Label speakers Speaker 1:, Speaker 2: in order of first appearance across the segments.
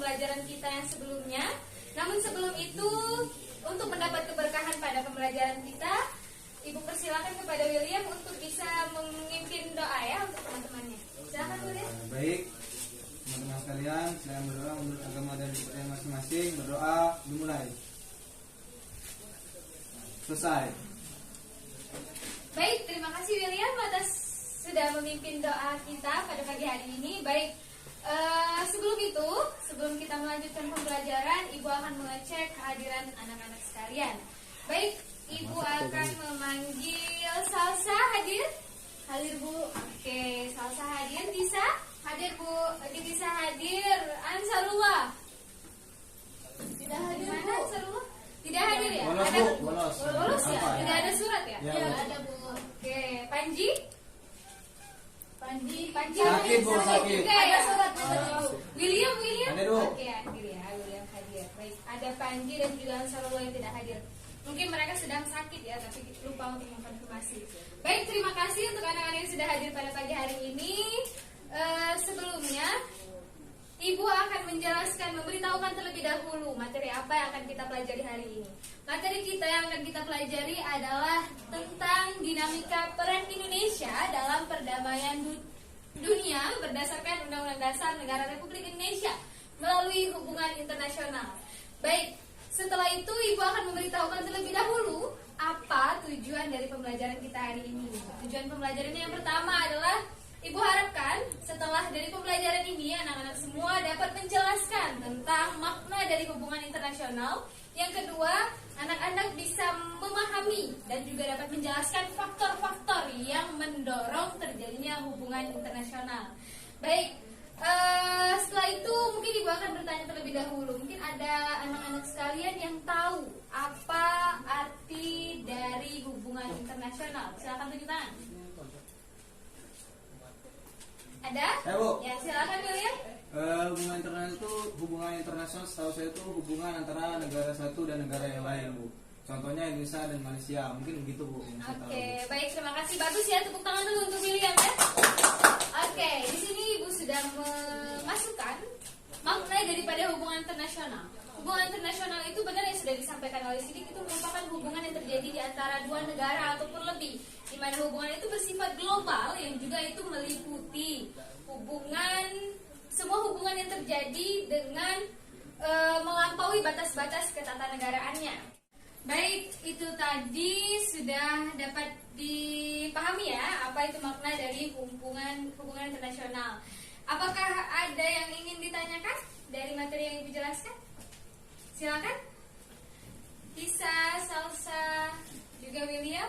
Speaker 1: pembelajaran kita yang sebelumnya. Namun sebelum itu, untuk mendapat keberkahan pada pembelajaran kita, Ibu persilakan kepada William untuk bisa memimpin doa ya untuk teman-temannya. Silakan William.
Speaker 2: Baik, teman-teman sekalian, saya berdoa menurut agama dan kepercayaan masing-masing. Berdoa dimulai. Selesai.
Speaker 1: Baik, terima kasih William atas sudah memimpin doa kita pada pagi hari ini. Baik, sebelum kita melanjutkan pembelajaran, Ibu akan mengecek kehadiran anak-anak sekalian. Baik, Ibu akan memanggil Salsa. Hadir? Hadir Bu. Oke, Salsa hadir. Bisa? Hadir Bu. Bisa hadir. Ansarullah. Tidak hadir Bu. Ansarullah? Tidak hadir ya?
Speaker 2: Bolos,
Speaker 1: Ada
Speaker 2: Bu. Bolos.
Speaker 1: ya?
Speaker 2: Apa ya?
Speaker 1: Tidak ada surat ya?
Speaker 2: Ya, Bu.
Speaker 1: Ada Bu. Oke, Panji? Panji
Speaker 2: Sakit, Bu, sakit.
Speaker 1: Oke, ada surat Bu. William?
Speaker 2: Hadir, Bu.
Speaker 1: Oke, hadir ya. William hadir. Baik, ada Panji dan juga Ansarullah yang tidak hadir. Mungkin mereka sedang sakit ya, tapi lupa untuk mengkonfirmasi. Baik, terima kasih untuk anak-anak yang sudah hadir pada pagi hari ini. Sebelumnya, Ibu akan menjelaskan, memberitahukan terlebih dahulu materi apa yang akan kita pelajari hari ini. Materi kita yang akan kita pelajari adalah tentang dinamika peran Indonesia dalam perdamaian dunia berdasarkan Undang-Undang Dasar Negara Republik Indonesia melalui hubungan internasional. Baik, setelah itu Ibu akan memberitahukan terlebih dahulu apa tujuan dari pembelajaran kita hari ini. Tujuan pembelajarannya yang pertama adalah Ibu harapkan setelah dari pembelajaran ini anak-anak semua dapat menjelaskan tentang makna dari hubungan internasional. Yang kedua, anak-anak bisa memahami dan juga dapat menjelaskan faktor-faktor yang mendorong terjadinya hubungan internasional. Baik, setelah itu mungkin Ibu akan bertanya terlebih dahulu. Mungkin ada anak-anak sekalian yang tahu apa arti dari hubungan internasional. Silakan tunjuk tangan. Ada?
Speaker 2: Ya, Bu.
Speaker 1: Ya, silakan William.
Speaker 2: Hubungan internasional itu, hubungan internasional setahu saya itu hubungan antara negara satu dan negara yang lain, Bu. Contohnya Indonesia dan Malaysia, mungkin begitu, Bu. Yang saya tahu,
Speaker 1: Oke,
Speaker 2: Bu.
Speaker 1: baik, terima kasih. Bagus ya, tepuk tangan dulu untuk William ya. Oke, di sini Ibu sudah memasukkan makna daripada hubungan internasional. Hubungan internasional itu benar yang sudah disampaikan oleh Sidik, itu merupakan hubungan yang terjadi di antara dua negara ataupun lebih, di mana hubungan itu bersifat global yang juga itu meliputi semua hubungan yang terjadi dengan melampaui batas-batas ketatanegaraannya. Baik, itu tadi sudah dapat dipahami ya apa itu makna dari hubungan internasional. Apakah ada yang ingin ditanyakan dari materi yang Ibu jelaskan? Silakan. Bisa, Salsa, juga William.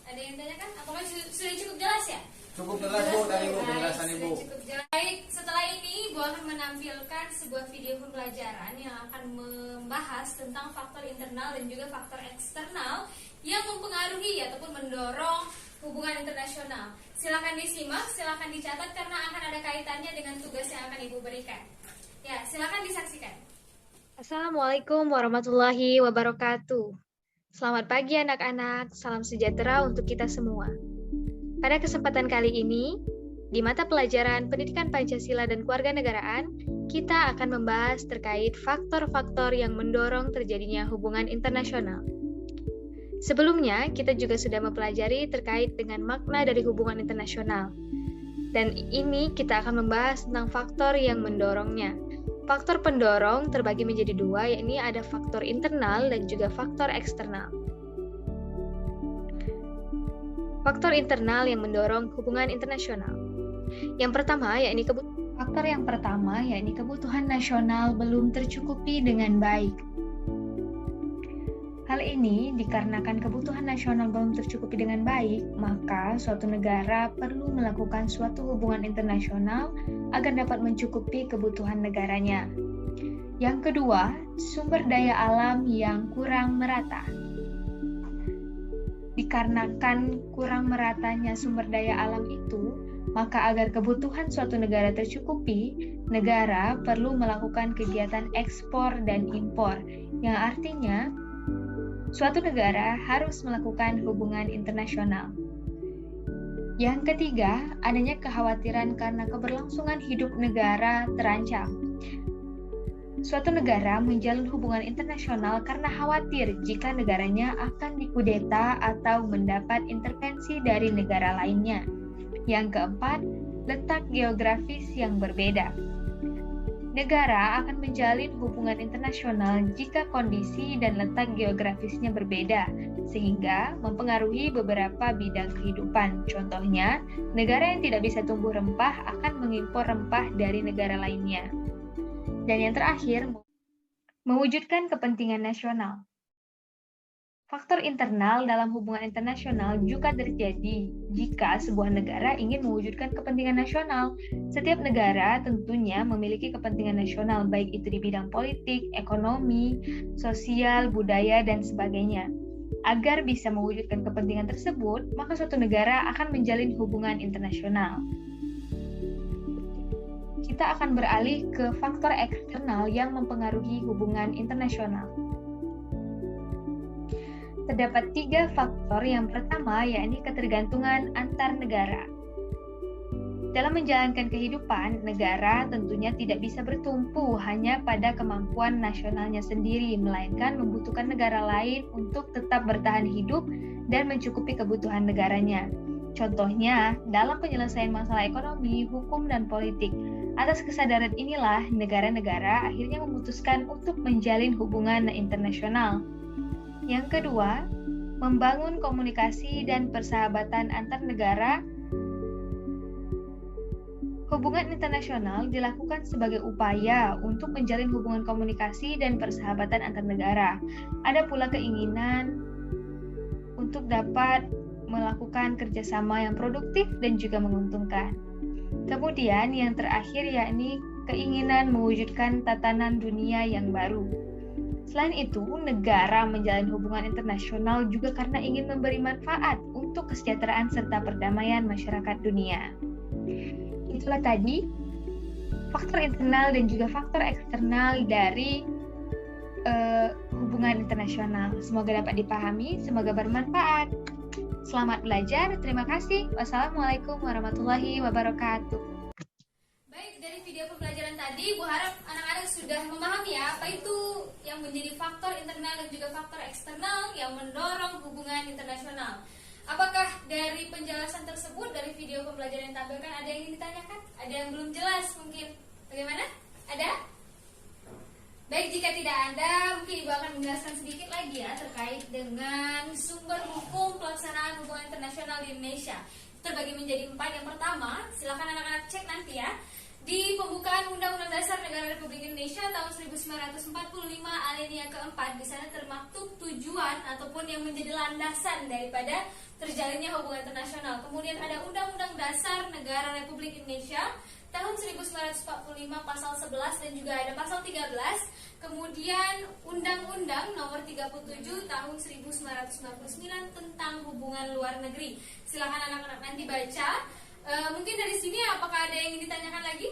Speaker 1: Ada yang ditanyakan? Apakah sudah cukup jelas ya?
Speaker 2: Cukup jelas, Bu, dari Bu, penjelasan
Speaker 1: Baik,
Speaker 2: Ibu.
Speaker 1: sudah cukup jelas. Baik, setelah ini Ibu akan menampilkan sebuah video pembelajaran yang akan membahas tentang faktor internal dan juga faktor eksternal yang mempengaruhi ataupun mendorong hubungan internasional. Silakan disimak, silakan dicatat karena akan ada kaitannya dengan tugas yang akan Ibu berikan. Ya, silakan disaksikan.
Speaker 3: Assalamualaikum warahmatullahi wabarakatuh. Selamat pagi anak-anak, salam sejahtera untuk kita semua. Pada kesempatan kali ini, di mata pelajaran Pendidikan Pancasila dan Kewarganegaraan, kita akan membahas terkait faktor-faktor yang mendorong terjadinya hubungan internasional. Sebelumnya, kita juga sudah mempelajari terkait dengan makna dari hubungan internasional. Dan ini kita akan membahas tentang faktor yang mendorongnya. Faktor pendorong terbagi menjadi dua, yakni ada faktor internal dan juga faktor eksternal. Faktor internal yang mendorong hubungan internasional. Faktor yang pertama yakni kebutuhan nasional belum tercukupi dengan baik. Hal ini dikarenakan kebutuhan nasional belum tercukupi dengan baik, maka suatu negara perlu melakukan suatu hubungan internasional agar dapat mencukupi kebutuhan negaranya. Yang kedua, sumber daya alam yang kurang merata. Dikarenakan kurang meratanya sumber daya alam itu, maka agar kebutuhan suatu negara tercukupi, negara perlu melakukan kegiatan ekspor dan impor, yang artinya suatu negara harus melakukan hubungan internasional. Yang ketiga, adanya kekhawatiran karena keberlangsungan hidup negara terancam. Suatu negara menjalin hubungan internasional karena khawatir jika negaranya akan dikudeta atau mendapat intervensi dari negara lainnya. Yang keempat, letak geografis yang berbeda. Negara akan menjalin hubungan internasional jika kondisi dan letak geografisnya berbeda, sehingga mempengaruhi beberapa bidang kehidupan. Contohnya, negara yang tidak bisa tumbuh rempah akan mengimpor rempah dari negara lainnya. Dan yang terakhir, mewujudkan kepentingan nasional. Faktor internal dalam hubungan internasional juga terjadi jika sebuah negara ingin mewujudkan kepentingan nasional. Setiap negara tentunya memiliki kepentingan nasional, baik itu di bidang politik, ekonomi, sosial, budaya, dan sebagainya. Agar bisa mewujudkan kepentingan tersebut, maka suatu negara akan menjalin hubungan internasional. Kita akan beralih ke faktor eksternal yang mempengaruhi hubungan internasional. Terdapat 3 faktor. Yang pertama, yakni ketergantungan antar negara. Dalam menjalankan kehidupan, negara tentunya tidak bisa bertumpu hanya pada kemampuan nasionalnya sendiri, melainkan membutuhkan negara lain untuk tetap bertahan hidup dan mencukupi kebutuhan negaranya. Contohnya, dalam penyelesaian masalah ekonomi, hukum, dan politik. Atas kesadaran inilah, negara-negara akhirnya memutuskan untuk menjalin hubungan internasional. Yang kedua, membangun komunikasi dan persahabatan antar negara. Hubungan internasional dilakukan sebagai upaya untuk menjalin hubungan komunikasi dan persahabatan antar negara. Ada pula keinginan untuk dapat melakukan kerjasama yang produktif dan juga menguntungkan. Kemudian yang terakhir yakni keinginan mewujudkan tatanan dunia yang baru. Selain itu, negara menjalin hubungan internasional juga karena ingin memberi manfaat untuk kesejahteraan serta perdamaian masyarakat dunia. Itulah tadi faktor internal dan juga faktor eksternal dari hubungan internasional. Semoga dapat dipahami, semoga bermanfaat. Selamat belajar, terima kasih. Wassalamualaikum warahmatullahi wabarakatuh.
Speaker 1: Baik, dari video pembelajaran tadi, Bu harap anak-anak sudah memahami ya, apa itu yang menjadi faktor internal dan juga faktor eksternal yang mendorong hubungan internasional. Apakah dari penjelasan tersebut, dari video pembelajaran yang ditampilkan, ada yang ingin ditanyakan? Ada yang belum jelas mungkin? Bagaimana? Ada? Baik, jika tidak ada, mungkin Ibu akan menjelaskan sedikit lagi ya terkait dengan sumber hukum pelaksanaan hubungan internasional di Indonesia. Terbagi menjadi 4. Yang pertama, silakan anak-anak cek nanti ya. Di pembukaan Undang-Undang Dasar Negara Republik Indonesia tahun 1945 alinea keempat, di sana termaktub tujuan ataupun yang menjadi landasan daripada terjalinnya hubungan internasional. Kemudian ada Undang-Undang Dasar Negara Republik Indonesia tahun 1945 pasal 11 dan juga ada pasal 13. Kemudian Undang-Undang Nomor 37 tahun 1999 tentang hubungan luar negeri. Silakan anak-anak nanti baca. Mungkin dari sini apakah ada yang ingin ditanyakan lagi?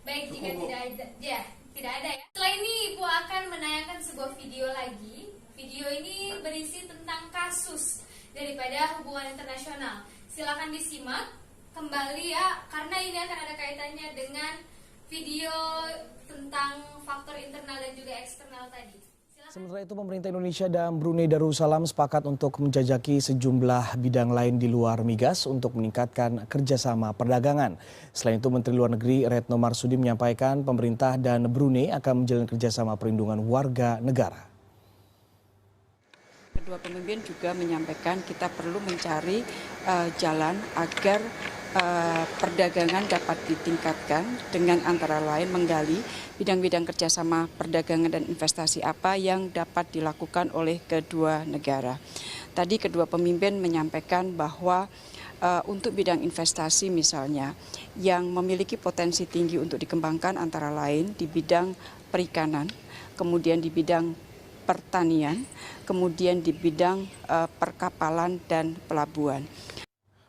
Speaker 1: Baik, jika tidak ada ya. Setelah ini Ibu akan menayangkan sebuah video lagi. Video ini berisi tentang kasus daripada hubungan internasional. Silakan disimak kembali ya, karena ini akan ada kaitannya dengan video tentang faktor internal dan juga eksternal tadi.
Speaker 4: Sementara itu, pemerintah Indonesia dan Brunei Darussalam sepakat untuk menjajaki sejumlah bidang lain di luar migas untuk meningkatkan kerjasama perdagangan. Selain itu, Menteri Luar Negeri Retno Marsudi menyampaikan pemerintah dan Brunei akan menjalin kerjasama perlindungan warga negara.
Speaker 5: Kedua pemimpin juga menyampaikan kita perlu mencari jalan agar perdagangan dapat ditingkatkan dengan antara lain menggali bidang-bidang kerjasama perdagangan dan investasi apa yang dapat dilakukan oleh kedua negara. Tadi kedua pemimpin menyampaikan bahwa untuk bidang investasi misalnya yang memiliki potensi tinggi untuk dikembangkan antara lain di bidang perikanan, kemudian di bidang pertanian, kemudian di bidang perkapalan dan pelabuhan.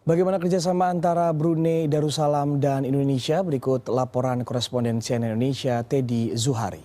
Speaker 4: Bagaimana kerjasama antara Brunei Darussalam dan Indonesia? Berikut laporan koresponden CNN Indonesia Teddy Zuhari.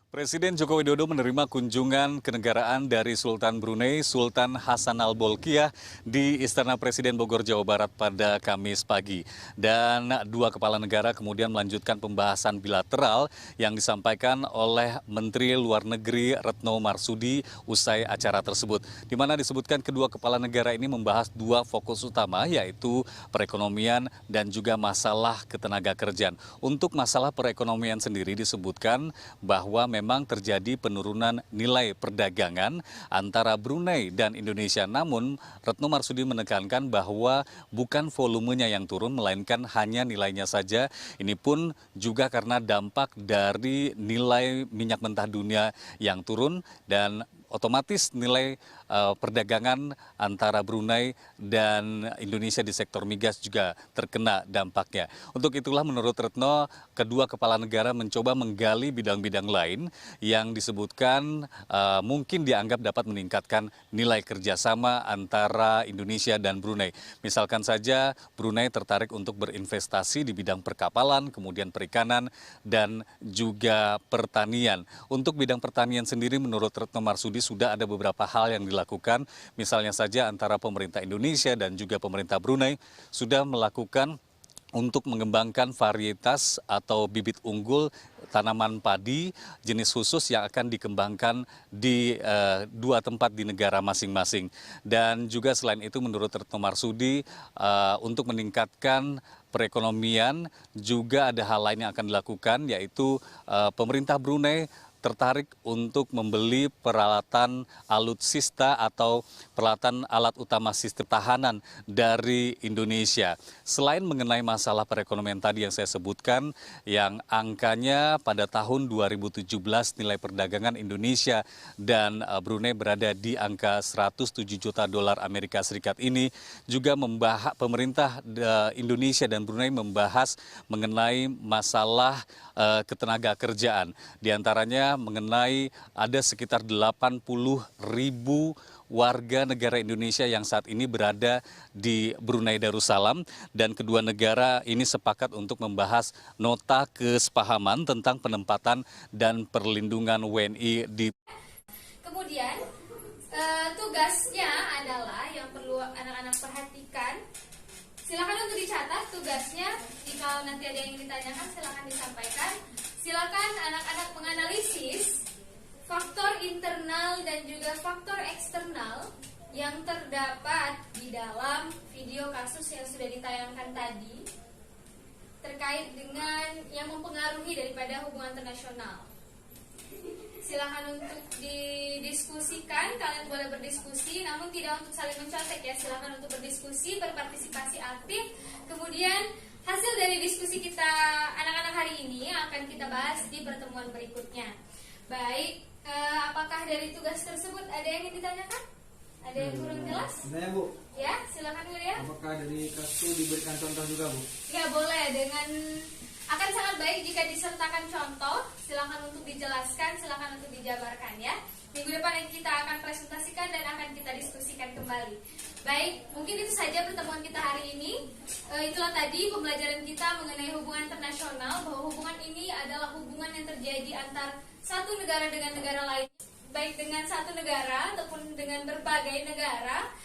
Speaker 6: Presiden Joko Widodo menerima kunjungan kenegaraan dari Sultan Brunei, Sultan Hasan Al Bolkiah di Istana Presiden Bogor, Jawa Barat pada Kamis pagi. Dan dua kepala negara kemudian melanjutkan pembahasan bilateral yang disampaikan oleh Menteri Luar Negeri Retno Marsudi usai acara tersebut. Di mana disebutkan kedua kepala negara ini membahas dua fokus utama, yaitu perekonomian dan juga masalah ketenagakerjaan. Untuk masalah perekonomian sendiri disebutkan bahwa memang terjadi penurunan nilai perdagangan antara Brunei dan Indonesia. Namun Retno Marsudi menekankan bahwa bukan volumenya yang turun, melainkan hanya nilainya saja. Ini pun juga karena dampak dari nilai minyak mentah dunia yang turun dan otomatis nilai perdagangan antara Brunei dan Indonesia di sektor migas juga terkena dampaknya. Untuk itulah menurut Retno, kedua kepala negara mencoba menggali bidang-bidang lain yang disebutkan mungkin dianggap dapat meningkatkan nilai kerjasama antara Indonesia dan Brunei. Misalkan saja Brunei tertarik untuk berinvestasi di bidang perkapalan, kemudian perikanan, dan juga pertanian. Untuk bidang pertanian sendiri menurut Retno Marsudi sudah ada beberapa hal yang dilakukan, misalnya saja antara pemerintah Indonesia dan juga pemerintah Brunei sudah melakukan untuk mengembangkan varietas atau bibit unggul tanaman padi jenis khusus yang akan dikembangkan di dua tempat di negara masing-masing. Dan juga selain itu menurut Retno Marsudi untuk meningkatkan perekonomian juga ada hal lain yang akan dilakukan, yaitu pemerintah Brunei tertarik untuk membeli peralatan alutsista atau peralatan alat utama sistem tahanan dari Indonesia. Selain mengenai masalah perekonomian tadi yang saya sebutkan, yang angkanya pada tahun 2017 nilai perdagangan Indonesia dan Brunei berada di angka 107 juta dolar Amerika Serikat ini, juga pemerintah Indonesia dan Brunei membahas mengenai masalah ketenaga kerjaan. Di antaranya mengenai ada sekitar 80.000 warga negara Indonesia yang saat ini berada di Brunei Darussalam, dan kedua negara ini sepakat untuk membahas nota kesepahaman tentang penempatan dan perlindungan WNI di.
Speaker 1: Kemudian tugasnya adalah yang perlu anak-anak perhatikan. Silakan untuk dicatat tugasnya. Jika nanti ada yang ditanyakan, silakan disampaikan. Silakan anak-anak menganalisis faktor internal dan juga faktor eksternal yang terdapat di dalam video kasus yang sudah ditayangkan tadi terkait dengan yang mempengaruhi daripada hubungan internasional. Silakan untuk didiskusikan, kalian boleh berdiskusi, namun tidak untuk saling mencontek ya. Silakan untuk berdiskusi, berpartisipasi aktif. Kemudian hasil dari diskusi kita anak-anak hari ini akan kita bahas di pertemuan berikutnya. Baik, apakah dari tugas tersebut ada yang ingin ditanyakan? Ada yang kurang jelas?
Speaker 2: Sebenarnya Bu,
Speaker 1: Ya, silakan Bu ya.
Speaker 2: apakah dari kasus diberikan contoh juga Bu?
Speaker 1: Ya boleh, dengan akan sangat baik jika disertakan contoh. Silakan untuk dijelaskan, silakan untuk dijabarkan ya. Minggu depan kita akan presentasikan dan akan kita diskusikan kembali. Baik, mungkin itu saja pertemuan kita hari ini. Itulah tadi pembelajaran kita mengenai hubungan internasional, bahwa hubungan ini adalah hubungan yang terjadi antar satu negara dengan negara lain, baik dengan satu negara ataupun dengan berbagai negara.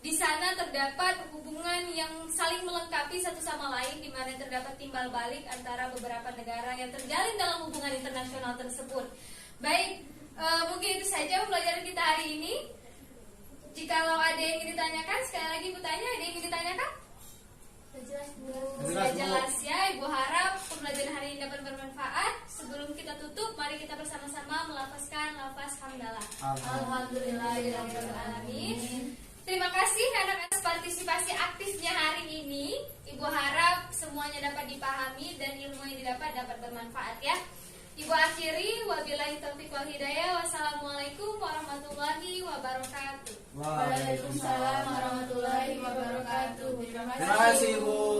Speaker 1: Di sana terdapat hubungan yang saling melengkapi satu sama lain, di mana terdapat timbal balik antara beberapa negara yang terjalin dalam hubungan internasional tersebut. Baik, mungkin itu saja pembelajaran kita hari ini. Jikalau ada yang ingin ditanyakan, sekali lagi Bu tanya, ada yang ingin ditanyakan? Sudah jelas Bu. Sudah jelas ya, Ibu harap pembelajaran hari ini dapat bermanfaat. Sebelum kita tutup, mari kita bersama-sama melafazkan lafaz hamdalah. Alhamdulillahirrahmanirrahim. Terima kasih atas partisipasi aktifnya hari ini. Ibu harap semuanya dapat dipahami dan ilmu yang didapat dapat bermanfaat ya. Ibu akhiri, wabillahi taufiq wal hidayah. Wassalamualaikum warahmatullahi wabarakatuh.
Speaker 2: Waalaikumsalam
Speaker 1: warahmatullahi wabarakatuh.
Speaker 2: Terima kasih Bu.